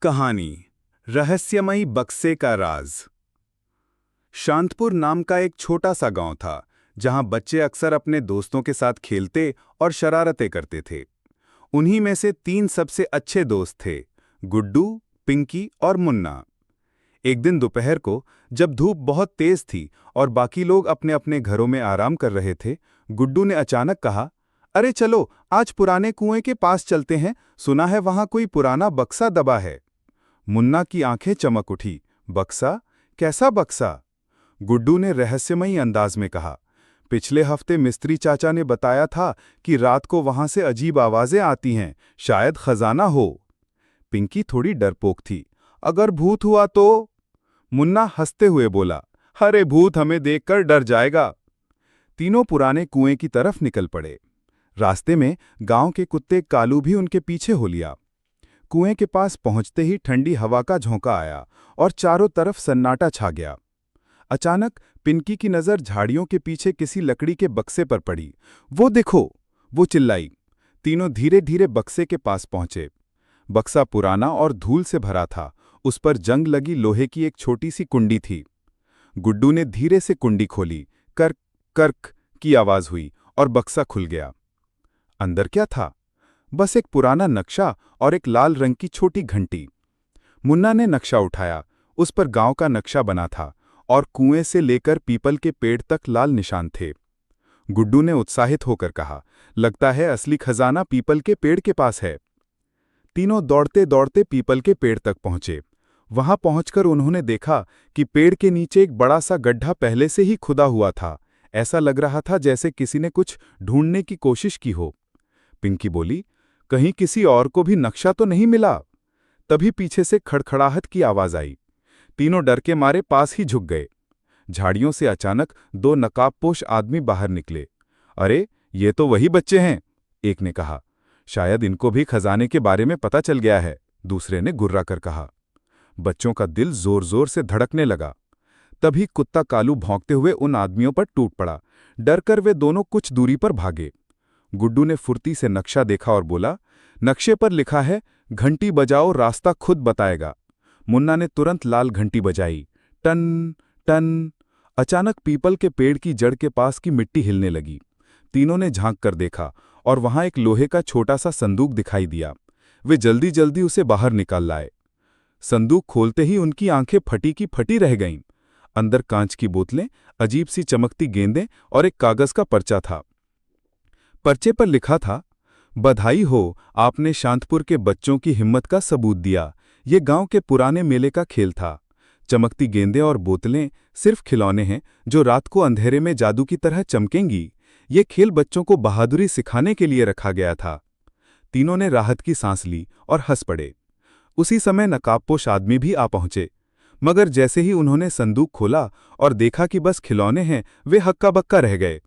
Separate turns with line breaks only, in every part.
कहानी रहस्यमयी बक्से का राज। शांतपुर नाम का एक छोटा सा गांव था जहां बच्चे अक्सर अपने दोस्तों के साथ खेलते और शरारतें करते थे। उन्हीं में से 3 सबसे अच्छे दोस्त थे, गुड्डू, पिंकी और मुन्ना। एक दिन दोपहर को जब धूप बहुत तेज थी और बाकी लोग अपने अपने घरों में आराम कर रहे थे, गुड्डू ने अचानक कहा, अरे चलो आज पुराने कुएं के पास चलते हैं, सुना है वहां कोई पुराना बक्सा दबा है। मुन्ना की आंखें चमक उठी। बक्सा? कैसा बक्सा? गुड्डू ने रहस्यमयी अंदाज में कहा, पिछले हफ्ते मिस्त्री चाचा ने बताया था कि रात को वहां से अजीब आवाजें आती हैं, शायद खजाना हो। पिंकी थोड़ी डरपोक थी, अगर भूत हुआ तो? मुन्ना हंसते हुए बोला, अरे भूत हमें देखकर डर जाएगा। तीनों पुराने कुएं की तरफ निकल पड़े। रास्ते में गांव के कुत्ते कालू भी उनके पीछे हो लिया। कुएं के पास पहुंचते ही ठंडी हवा का झोंका आया और चारों तरफ सन्नाटा छा गया। अचानक पिंकी की नजर झाड़ियों के पीछे किसी लकड़ी के बक्से पर पड़ी। वो देखो! वो चिल्लाई। तीनों धीरे धीरे बक्से के पास पहुंचे। बक्सा पुराना और धूल से भरा था। उस पर जंग लगी लोहे की एक छोटी सी कुंडी थी। गुड्डू ने धीरे से कुंडी खोली। कर्क कर्क की आवाज हुई और बक्सा खुल गया। अंदर क्या था? बस एक पुराना नक्शा और एक लाल रंग की छोटी घंटी। मुन्ना ने नक्शा उठाया। उस पर गांव का नक्शा बना था और कुएं से लेकर पीपल के पेड़ तक लाल निशान थे। गुड्डू ने उत्साहित होकर कहा, लगता है असली खजाना पीपल के पेड़ के पास है। तीनों दौड़ते दौड़ते पीपल के पेड़ तक पहुंचे। वहां पहुंचकर उन्होंने देखा कि पेड़ के नीचे एक बड़ा सा गड्ढा पहले से ही खुदा हुआ था। ऐसा लग रहा था जैसे किसी ने कुछ ढूंढने की कोशिश की हो। पिंकी बोली, कहीं किसी और को भी नक्शा तो नहीं मिला? तभी पीछे से खड़खड़ाहट की आवाज आई। तीनों डर के मारे पास ही झुक गए। झाड़ियों से अचानक 2 नकाबपोश आदमी बाहर निकले। अरे ये तो वही बच्चे हैं, एक ने कहा। शायद इनको भी खजाने के बारे में पता चल गया है, दूसरे ने गुर्रा कर कहा। बच्चों का दिल जोर जोर से धड़कने लगा। तभी कुत्ता कालू भौंकते हुए उन आदमियों पर टूट पड़ा। डरकर वे दोनों कुछ दूरी पर भागे। गुड्डू ने फुर्ती से नक्शा देखा और बोला, नक्शे पर लिखा है, घंटी बजाओ रास्ता खुद बताएगा। मुन्ना ने तुरंत लाल घंटी बजाई। Ton ton. अचानक पीपल के पेड़ की जड़ के पास की मिट्टी हिलने लगी। तीनों ने झांक कर देखा और वहां एक लोहे का छोटा सा संदूक दिखाई दिया। वे जल्दी जल्दी उसे बाहर निकाल लाए। संदूक खोलते ही उनकी आंखें फटी की फटी रह गईं। अंदर कांच की बोतलें, अजीब सी चमकती गेंदें और एक कागज का पर्चा था। पर्चे पर लिखा था, बधाई हो, आपने शांतपुर के बच्चों की हिम्मत का सबूत दिया। ये गांव के पुराने मेले का खेल था। चमकती गेंदें और बोतलें सिर्फ खिलौने हैं जो रात को अंधेरे में जादू की तरह चमकेंगी। ये खेल बच्चों को बहादुरी सिखाने के लिए रखा गया था। तीनों ने राहत की सांस ली और हंस पड़े। उसी समय नकाबपोश आदमी भी आ पहुंचे, मगर जैसे ही उन्होंने संदूक खोला और देखा कि बस खिलौने हैं, वे हक्का बक्का रह गए।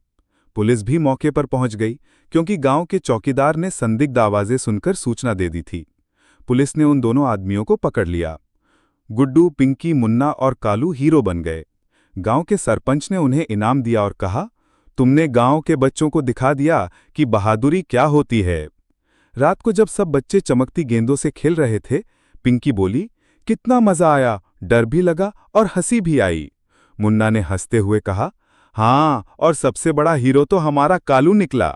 पुलिस भी मौके पर पहुंच गई क्योंकि गांव के चौकीदार ने संदिग्ध आवाजें सुनकर सूचना दे दी थी। पुलिस ने उन दोनों आदमियों को पकड़ लिया। गुड्डू, पिंकी, मुन्ना और कालू हीरो बन गए। गांव के सरपंच ने उन्हें इनाम दिया और कहा, तुमने गांव के बच्चों को दिखा दिया कि बहादुरी क्या होती है। रात को जब सब बच्चे चमकती गेंदों से खेल रहे थे, पिंकी बोली, कितना मजा आया, डर भी लगा और हंसी भी आई। मुन्ना ने हंसते हुए कहा, हाँ, और सबसे बड़ा हीरो तो हमारा कालू निकला।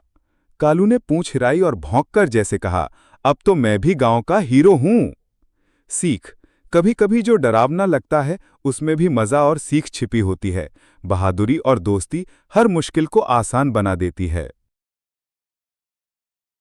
कालू ने पूंछ हिलाई और भौंककर जैसे कहा, अब तो मैं भी गांव का हीरो हूं। सीख, कभी कभी जो डरावना लगता है उसमें भी मजा और सीख छिपी होती है। बहादुरी और दोस्ती हर मुश्किल को आसान बना देती है।